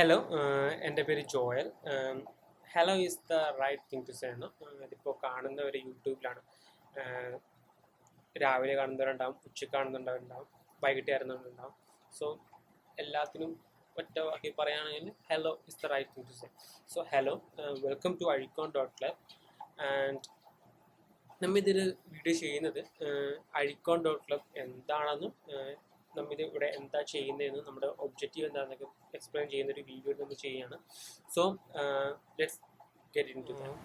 Hello, എൻ്റെ പേര് Joel. Hello is the right thing to say എന്ന്. ഇതിപ്പോൾ കാണുന്നവർ യൂട്യൂബിലാണ്. രാവിലെ കാണുന്നവരുണ്ടാവും, ഉച്ചയ്ക്ക് കാണുന്നുണ്ടാവും, വൈകിട്ട് വരുന്നവരുണ്ടാവും. സോ എല്ലാത്തിനും ഒറ്റ വാക്കി പറയുകയാണെങ്കിൽ hello is the right thing to say. So hello, welcome to അഴിക്കോൺ.club. ആൻഡ് നമ്മിതിൽ വീഡിയോ ചെയ്യുന്നത് അഴിക്കോൺ.club എന്താണെന്നും നമ്മിത് ഇവിടെ എന്താ ചെയ്യുന്നതെന്നും നമ്മുടെ ഒബ്ജക്റ്റീവ് എന്താണെന്നൊക്കെ എക്സ്പ്ലെയിൻ ചെയ്യുന്നൊരു വീഡിയോ നമ്മൾ ചെയ്യുകയാണ്. So let's get into that.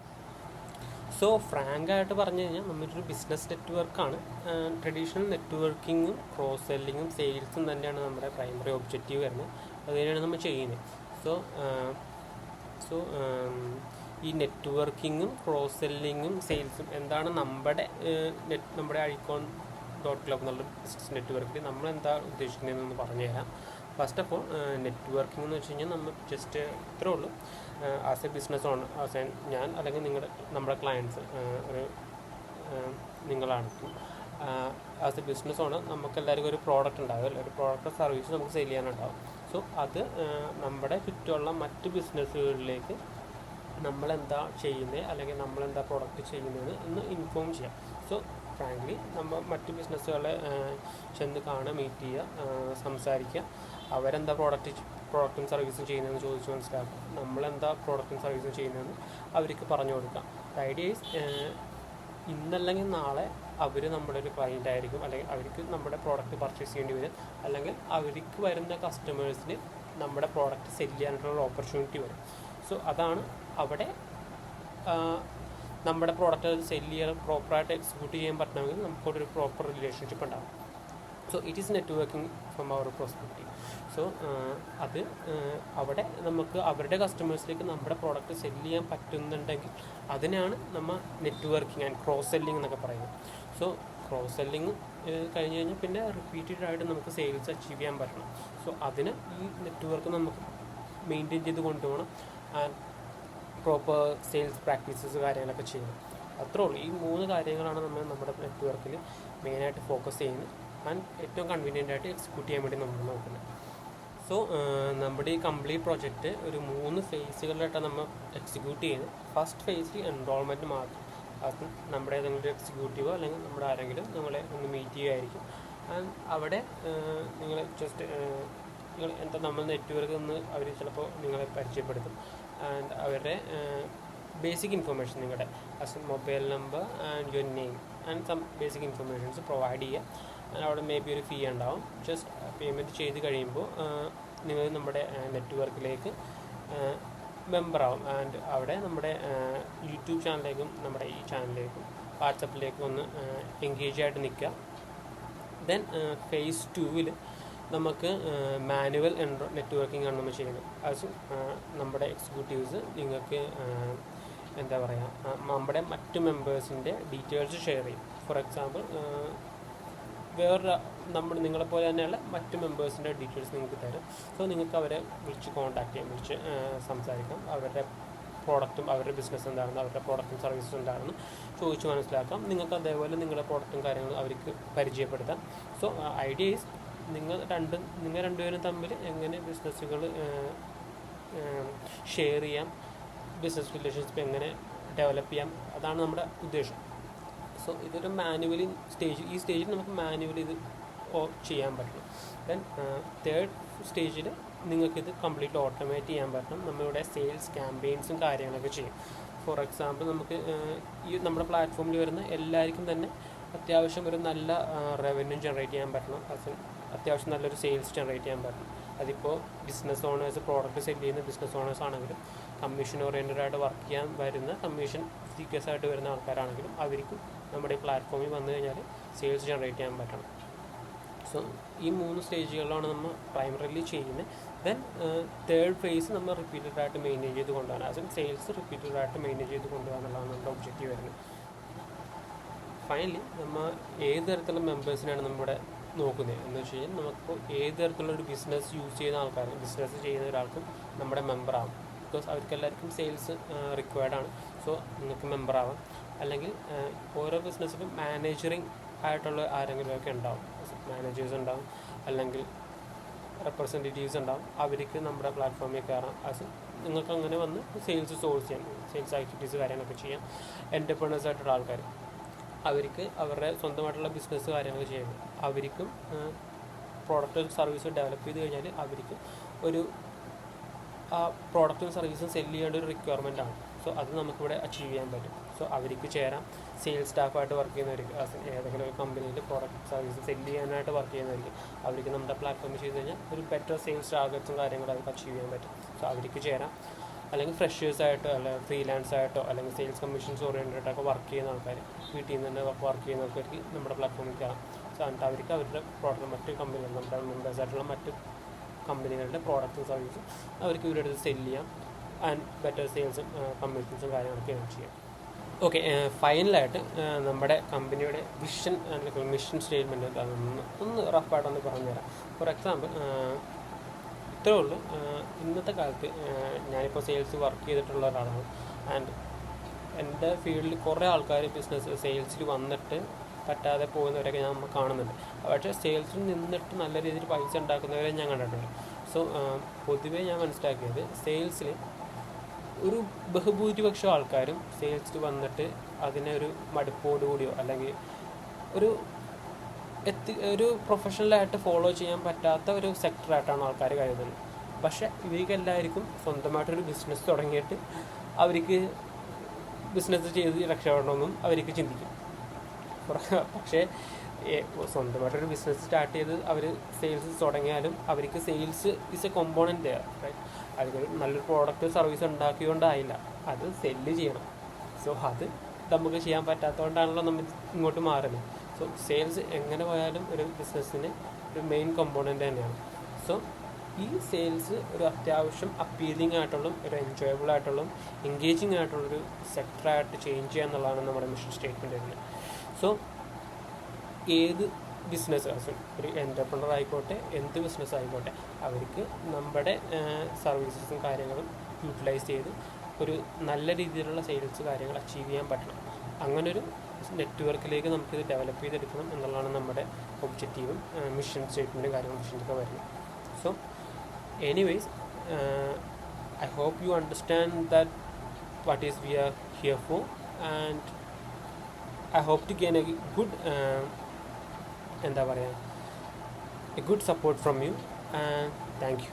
So ഫ്രാങ്കായിട്ട് പറഞ്ഞു കഴിഞ്ഞാൽ നമ്മളൊരു ബിസിനസ് നെറ്റ്വർക്കാണ്. ട്രഡീഷണൽ നെറ്റ്വർക്കിങ്ങും ക്രോസ് സെല്ലിങ്ങും സെയിൽസും തന്നെയാണ് നമ്മുടെ പ്രൈമറി ഒബ്ജക്റ്റീവ് വരുന്നത്. അത് തന്നെയാണ് നമ്മൾ ചെയ്യുന്നത്. സോ ഈ നെറ്റ്വർക്കിങ്ങും ക്രോസ് സെല്ലിങ്ങും സെയിൽസും എന്താണ് നമ്മുടെ അഴിക്കോൺ.club എന്നുള്ള ബിസിനസ് നെറ്റ്വർക്കിൽ നമ്മൾ എന്താ ഉദ്ദേശിക്കുന്നതെന്ന് പറഞ്ഞുതരാം. ഫസ്റ്റ് ഓഫ് ഓൾ, നെറ്റ്വർക്കിംഗ് എന്ന് വെച്ച് കഴിഞ്ഞാൽ നമ്മൾ ജസ്റ്റ് ഇത്രേ ഉള്ളൂ. ആസ് എ ബിസിനസ് ഓണർ, ഞാൻ അല്ലെങ്കിൽ നമ്മുടെ ക്ലയൻസ് നിങ്ങളാണെങ്കിൽ ആസ് എ ബിസിനസ് ഓണർ നമുക്ക് എല്ലാവർക്കും ഒരു പ്രോഡക്റ്റ് ഉണ്ടാകും, ഒരു പ്രോഡക്റ്റ് സർവീസ് നമുക്ക് സെയിൽ ചെയ്യാനുണ്ടാകും. സോ അത് നമ്മുടെ ചുറ്റുമുള്ള മറ്റ് ബിസിനസ്സുകളിലേക്ക് നമ്മളെന്താ ചെയ്യുന്നത് അല്ലെങ്കിൽ നമ്മളെന്താ പ്രോഡക്റ്റ് ചെയ്യുന്നത് എന്ന് ഇൻഫോം ചെയ്യാം. സോ ഫ്രാങ്ക്ലി നമ്മൾ മറ്റ് ബിസിനസ്സുകളെ ചെന്ന് കാണുക, മീറ്റ് ചെയ്യുക, സംസാരിക്കുക, അവരെന്താ പ്രോഡക്റ്റും സർവീസും ചെയ്യുന്നതെന്ന് ചോദിച്ച് മനസ്സിലാക്കുക, നമ്മളെന്താ പ്രോഡക്റ്റും സർവീസും ചെയ്യുന്നതെന്ന് അവർക്ക് പറഞ്ഞു കൊടുക്കാം. ഐഡിയ ഈസ് ഇന്നല്ലെങ്കിൽ നാളെ അവർ നമ്മുടെ ഒരു ക്ലയൻ്റ് ആയിരിക്കും, അല്ലെങ്കിൽ അവർക്ക് നമ്മുടെ പ്രോഡക്റ്റ് പർച്ചേസ് ചെയ്യേണ്ടി വരും, അല്ലെങ്കിൽ അവർക്ക് വരുന്ന കസ്റ്റമേഴ്സിന് നമ്മുടെ പ്രോഡക്റ്റ് സെല് ചെയ്യാനായിട്ടുള്ള ഓപ്പർച്യൂണിറ്റി വരും. സോ അതാണ് അവിടെ നമ്മുടെ പ്രോഡക്റ്റ് സെല് ചെയ്യാൻ പ്രോപ്പറായിട്ട് എക്സിക്യൂട്ട് ചെയ്യാൻ പറ്റണമെങ്കിൽ നമുക്കൊരു പ്രോപ്പർ റിലേഷൻഷിപ്പ് ഉണ്ടാകും. So it is networking from our perspective. So അത് അവിടെ നമുക്ക് അവരുടെ കസ്റ്റമേഴ്സിലേക്ക് നമ്മുടെ പ്രോഡക്റ്റ് സെല് ചെയ്യാൻ പറ്റുന്നുണ്ടെങ്കിൽ അതിനാണ് നമ്മൾ നെറ്റ്വർക്കിംഗ് ആൻഡ് ക്രോസ് സെല്ലിംഗ് എന്നൊക്കെ പറയുന്നത്. സോ ക്രോസ് സെല്ലിംഗ് കഴിഞ്ഞ് കഴിഞ്ഞാൽ പിന്നെ റിപ്പീറ്റഡായിട്ട് നമുക്ക് സെയിൽസ് അച്ചീവ് ചെയ്യാൻ പറ്റണം. സോ അതിന് ഈ നെറ്റ്വർക്ക് നമുക്ക് മെയിൻറ്റെയിൻ ചെയ്ത് കൊണ്ടുപോകണം. ആൻഡ് പ്രോപ്പർ സെയിൽസ് പ്രാക്ടീസസ് കാര്യങ്ങളൊക്കെ ചെയ്യണം. അത്രേ ഉള്ളൂ. ഈ 3 കാര്യങ്ങളാണ് നമ്മൾ നമ്മുടെ നെറ്റ്വർക്കിൽ മെയിനായിട്ട് ഫോക്കസ് ചെയ്യുന്നത് ആൻഡ് ഏറ്റവും കൺവീനിയൻ്റ് ആയിട്ട് എക്സിക്യൂട്ട് ചെയ്യാൻ വേണ്ടി നമ്മൾ നോക്കുന്നത്. സോ നമ്മുടെ ഈ കംപ്ലീറ്റ് പ്രോജക്റ്റ് ഒരു 3 ഫേസുകളിലായിട്ടാണ് നമ്മൾ എക്സിക്യൂട്ട് ചെയ്യുന്നത്. ഫസ്റ്റ് ഫേസിൽ എൻറോൾമെൻറ്റ് മാത്രം. അത് നമ്മുടെ ഏതെങ്കിലും ഒരു എക്സിക്യൂട്ടീവോ അല്ലെങ്കിൽ നമ്മുടെ ആരെങ്കിലും നമ്മളെ ഒന്ന് മീറ്റ് ചെയ്യുമായിരിക്കും. ആൻഡ് അവിടെ നിങ്ങൾ ജസ്റ്റ് എന്താ നമ്മൾ നെറ്റ്വർക്ക് നിന്ന് അവർ ചിലപ്പോൾ നിങ്ങളെ പരിചയപ്പെടുത്തും. ആൻഡ് അവരുടെ ബേസിക് ഇൻഫർമേഷൻ, നിങ്ങളുടെ mobile number and your name and some basic informations provide ചെയ്യുക. അവിടെ മേ ബി ഒരു ഫീ ഉണ്ടാവും. ജസ്റ്റ് പേയ്മെൻറ്റ് ചെയ്ത് കഴിയുമ്പോൾ നിങ്ങൾ നമ്മുടെ നെറ്റ്വർക്കിലേക്ക് മെമ്പറാവും. ആൻഡ് അവിടെ നമ്മുടെ യൂട്യൂബ് ചാനലിലേക്കും നമ്മുടെ ഈ ചാനലിലേക്കും വാട്സപ്പിലേക്കും ഒന്ന് എൻഗേജ് ആയിട്ട് നിൽക്കുക. ദെൻ ഫേസ് 2 നമുക്ക് മാനുവൽ നെറ്റ്വർക്കിംഗ് ആണ് നമ്മൾ ചെയ്യുന്നത്. അത് നമ്മുടെ എക്സിക്യൂട്ടീവ്സ് നിങ്ങൾക്ക് എന്താ പറയുക, നമ്മുടെ മറ്റ് മെമ്പേഴ്സിൻ്റെ ഡീറ്റെയിൽസ് ഷെയർ ചെയ്യും. ഫോർ എക്സാമ്പിൾ, നിങ്ങളെപ്പോലെ തന്നെയുള്ള മറ്റ് മെമ്പേഴ്സിൻ്റെ ഡീറ്റെയിൽസ് നിങ്ങൾക്ക് തരും. സോ നിങ്ങൾക്ക് അവരെ വിളിച്ച് കോൺടാക്ട് ചെയ്യാം, വിളിച്ച് സംസാരിക്കാം. അവരുടെ പ്രോഡക്റ്റും അവരുടെ ബിസിനസ് എന്താണെന്ന്, അവരുടെ പ്രോഡക്റ്റും സർവീസും എന്താണെന്ന് ചോദിച്ച് മനസ്സിലാക്കാം. നിങ്ങൾക്ക് അതേപോലെ നിങ്ങളുടെ പ്രോഡക്റ്റും കാര്യങ്ങളും അവർക്ക് പരിചയപ്പെടുത്താം. സോ ഐഡിയ ഈസ് നിങ്ങൾ രണ്ടുപേരും തമ്മിൽ എങ്ങനെ ബിസിനസ്സുകൾ ഷെയർ ചെയ്യാം, ബിസിനസ് റിലേഷൻഷിപ്പ് എങ്ങനെ ഡെവലപ്പ് ചെയ്യാം, അതാണ് നമ്മുടെ ഉദ്ദേശം. സോ ഇതൊരു മാനുവലി ഈ സ്റ്റേജിൽ നമുക്ക് മാനുവലി ഇത് ചെയ്യാൻ പറ്റണം. ദെൻ തേർഡ് സ്റ്റേജിൽ നിങ്ങൾക്കിത് കംപ്ലീറ്റ് ഓട്ടോമേറ്റ് ചെയ്യാൻ പറ്റണം. നമ്മളിവിടെ സെയിൽസ് ക്യാമ്പയിൻസും കാര്യങ്ങളൊക്കെ ചെയ്യും. ഫോർ എക്സാമ്പിൾ, നമുക്ക് ഈ നമ്മുടെ പ്ലാറ്റ്ഫോമിൽ വരുന്ന എല്ലാവർക്കും തന്നെ അത്യാവശ്യം ഒരു നല്ല റവന്യൂ ജനറേറ്റ് ചെയ്യാൻ പറ്റണം. അത്യാവശ്യം നല്ലൊരു സെയിൽസ് ജനറേറ്റ് ചെയ്യാൻ പറ്റണം. അതിപ്പോൾ ബിസിനസ് ഓണേഴ്സ്, പ്രോഡക്റ്റ് സെല് ചെയ്യുന്ന ബിസിനസ് ഓണേഴ്സ് ആണെങ്കിലും, കമ്മീഷൻ ഓറിയൻറ്റഡ് ആയിട്ട് വർക്ക് ചെയ്യാൻ വരുന്ന കമ്മീഷൻ സീക്കേഴ്സ് ആയിട്ട് വരുന്ന ആൾക്കാരാണെങ്കിലും അവർക്കും നമ്മുടെ ഈ പ്ലാറ്റ്ഫോമിൽ വന്നു കഴിഞ്ഞാൽ സെയിൽസ് ജനറേറ്റ് ചെയ്യാൻ പറ്റണം. സോ ഈ 3 സ്റ്റേജുകളിലാണ് നമ്മൾ പ്രൈമറിലി ചെയ്യുന്നത്. ദെൻ തേർഡ് ഫേസ് നമ്മൾ റിപ്പീറ്റഡ് ആയിട്ട് മെയിൻറ്റെയിൻ ചെയ്ത് കൊണ്ടുപോകാൻ, സെയിൽസ് റിപ്പീറ്റഡ് ആയിട്ട് മെയിൻറ്റെയിൻ ചെയ്ത് കൊണ്ടുപോകാന്നുള്ളതാണ് നമ്മുടെ ഒബ്ജക്റ്റീവ് വരുന്നത്. ഫൈനലി നമ്മൾ ഏത് തരത്തിലുള്ള മെമ്പേഴ്സിനാണ് നമ്മുടെ നോക്കുന്നത് എന്ന് വെച്ച് കഴിഞ്ഞാൽ, നമുക്കിപ്പോൾ ഏത് തരത്തിലുള്ളൊരു ബിസിനസ് ബിസിനസ് ചെയ്യുന്ന ഒരാൾക്കും നമ്മുടെ മെമ്പറാവും. ബിക്കോസ് അവർക്കെല്ലാവർക്കും സെയിൽസ് റിക്വയർഡാണ്. സോ നിങ്ങൾക്ക് മെമ്പറാവാം. അല്ലെങ്കിൽ ഓരോ ബിസിനസ്സിലും മാനേജറിങ് ആയിട്ടുള്ള ആരെങ്കിലുമൊക്കെ ഉണ്ടാവും, മാനേജേഴ്സ് ഉണ്ടാവും, അല്ലെങ്കിൽ റെപ്രസെൻറ്റേറ്റീവ്സ് ഉണ്ടാവും. അവർക്ക് നമ്മുടെ പ്ലാറ്റ്ഫോമിൽ കയറാം. നിങ്ങൾക്ക് അങ്ങനെ വന്ന് സെയിൽസ് സോഴ്സ് ചെയ്യാം, സെയിൽസ് ആക്ടിവിറ്റീസ് കാര്യങ്ങളൊക്കെ ചെയ്യാം. എൻ്റർപ്രണേഴ്സ് ആയിട്ടുള്ള ആൾക്കാർ അവർക്ക് അവരുടെ സ്വന്തമായിട്ടുള്ള ബിസിനസ് കാര്യങ്ങളൊക്കെ ചെയ്യുന്നത്, അവർക്കും പ്രോഡക്റ്റും സർവീസും ഡെവലപ്പ് ചെയ്ത് കഴിഞ്ഞാൽ അവർക്ക് ഒരു ആ പ്രോഡക്റ്റും സർവീസും സെല്ല് ചെയ്യേണ്ട ഒരു റിക്വയർമെൻ്റ് ആണ്. സോ അത് നമുക്കിവിടെ അച്ചീവ് ചെയ്യാൻ പറ്റും. സോ അവർക്ക് ചേരാം. സെയിൽസ് സ്റ്റാഫായിട്ട് വർക്ക് ചെയ്യുന്നവർക്ക്, ഏതെങ്കിലും ഒരു കമ്പനിയിൽ പ്രോഡക്റ്റ് സർവീസ് സെല്ല് ചെയ്യാനായിട്ട് വർക്ക് ചെയ്യുന്നവർക്ക് അവർക്ക് നമ്മുടെ പ്ലാറ്റ്ഫോമിൽ ചെയ്ത് കഴിഞ്ഞാൽ ഒരു ബെറ്റർ സെയിൽസ് ടാർഗറ്റ്സും കാര്യങ്ങളും അവർക്ക് അച്ചീവ് ചെയ്യാൻ പറ്റും. സോ അവർക്ക് ചേരാം. അല്ലെങ്കിൽ ഫ്രഷേഴ്സായിട്ടോ അല്ലെങ്കിൽ ഫ്രീലാൻസ് ആയിട്ടോ അല്ലെങ്കിൽ സെയിൽസ് കമ്മീഷൻസ് ഓറിയൻറ്റഡായിട്ടൊക്കെ വർക്ക് ചെയ്യുന്ന ആൾക്കാർ, വീട്ടിൽ നിന്ന് തന്നെ വർക്ക് ചെയ്യുന്ന ആൾക്കാർക്ക് നമ്മുടെ പ്ലാറ്റ്ഫോമിൽ കയറാം. സോ എന്നിട്ട് അവർക്ക് അവരുടെ പ്രോഡക്റ്റ് മറ്റ് കമ്പനികൾ, നമ്മുടെ മെമ്പേഴ്സായിട്ടുള്ള മറ്റ് കമ്പനികളുടെ പ്രോഡക്റ്റും സർവീസും അവർക്ക് ഇവരുടെ അടുത്ത് സെല്ല് ചെയ്യാം. ആൻഡ് ബെറ്റർ സെയിൽസും കമ്മീഷൻസും കാര്യങ്ങളൊക്കെ ചെയ്യാം. ഓക്കെ, ഫൈനലായിട്ട് നമ്മുടെ കമ്പനിയുടെ വിഷൻ അല്ലെങ്കിൽ മിഷൻ സ്റ്റേറ്റ്മെൻറ്റ് ഒന്ന് റഫായിട്ടൊന്ന് പറഞ്ഞുതരാം. ഫോർ എക്സാമ്പിൾ, ഇത്രേ ഉള്ളൂ. ഇന്നത്തെ കാലത്ത് ഞാനിപ്പോൾ സെയിൽസ് വർക്ക് ചെയ്തിട്ടുള്ള ഒരാളാണ്. ആൻഡ് എൻ്റെ ഫീൽഡിൽ കുറേ ആൾക്കാർ ബിസിനസ് സെയിൽസിൽ വന്നിട്ട് പറ്റാതെ പോകുന്നവരൊക്കെ ഞാൻ നമ്മൾ കാണുന്നുണ്ട്. പക്ഷേ സെയിൽസിൽ നിന്നിട്ട് നല്ല രീതിയിൽ പൈസ ഉണ്ടാക്കുന്നവരെ ഞാൻ കണ്ടിട്ടുണ്ട്. സോ പൊതുവേ ഞാൻ മനസ്സിലാക്കിയത്, സെയിൽസിൽ ഒരു ബഹുഭൂരിപക്ഷം ആൾക്കാരും സെയിൽസിൽ വന്നിട്ട് അതിനെ ഒരു മടുപ്പോടുകൂടിയോ അല്ലെങ്കിൽ ഒരു പ്രൊഫഷണലായിട്ട് ഫോളോ ചെയ്യാൻ പറ്റാത്ത ഒരു സെക്ടറായിട്ടാണ് ആൾക്കാർ കരുതുന്നത്. പക്ഷേ ഇവർക്കെല്ലാവർക്കും സ്വന്തമായിട്ടൊരു ബിസിനസ് തുടങ്ങിയിട്ട് അവർക്ക് ബിസിനസ് ചെയ്ത് രക്ഷപ്പെടണമെന്നും അവർക്ക് ചിന്തിക്കും. പക്ഷേ സ്വന്തമായിട്ടൊരു ബിസിനസ് സ്റ്റാർട്ട് ചെയ്ത് അവർ സെയിൽസ് തുടങ്ങിയാലും അവർക്ക് sales is a component, right? അതിൽ നല്ലൊരു പ്രോഡക്റ്റ് സർവീസ് ഉണ്ടാക്കിയോണ്ടായില്ല, അത് സെല്ല് ചെയ്യണം. സോ അത് നമുക്ക് ചെയ്യാൻ പറ്റാത്തതുകൊണ്ടാണല്ലോ നമ്മൾ ഇങ്ങോട്ട് മാറുന്നത്. സോ സെയിൽസ് എങ്ങനെ പോയാലും ഒരു ബിസിനസ്സിന് ഒരു മെയിൻ കമ്പോണൻ്റ് തന്നെയാണ്. സോ ഈ സെയിൽസ് ഒരു അത്യാവശ്യം അപ്പീലിംഗ് ആയിട്ടുള്ള, ഒരു എൻജോയബിൾ ആയിട്ടുള്ള, എൻഗേജിങ് ആയിട്ടുള്ളൊരു സെക്ടറായിട്ട് ചേഞ്ച് ചെയ്യുക എന്നുള്ളതാണ് നമ്മുടെ മിഷൻ സ്റ്റേറ്റ്മെൻറ്റ് വരുന്നത്. സോ ഏത് ബിസിനസ്, ഒരു എൻ്റർപ്രണർ ആയിക്കോട്ടെ, എന്ത് ബിസിനസ് ആയിക്കോട്ടെ, അവർക്ക് നമ്മുടെ സർവീസസും കാര്യങ്ങളും യൂട്ടിലൈസ് ചെയ്ത് ഒരു നല്ല രീതിയിലുള്ള സെയിൽസ് കാര്യങ്ങൾ അച്ചീവ് ചെയ്യാൻ പറ്റണം. അങ്ങനൊരു നെറ്റ്വർക്കിലേക്ക് നമുക്കിത് ഡെവലപ്പ് ചെയ്തെടുക്കണം എന്നുള്ളതാണ് നമ്മുടെ ഒബ്ജക്റ്റീവും മിഷൻ സ്റ്റേറ്റ്മെൻറ്റും കാര്യങ്ങളും മിഷനൊക്കെ വരുന്നത്. So anyways, I hope you understand that what is we are here for, and I hope to gain a good എന്താ പറയുക, a good support from you, and thank you.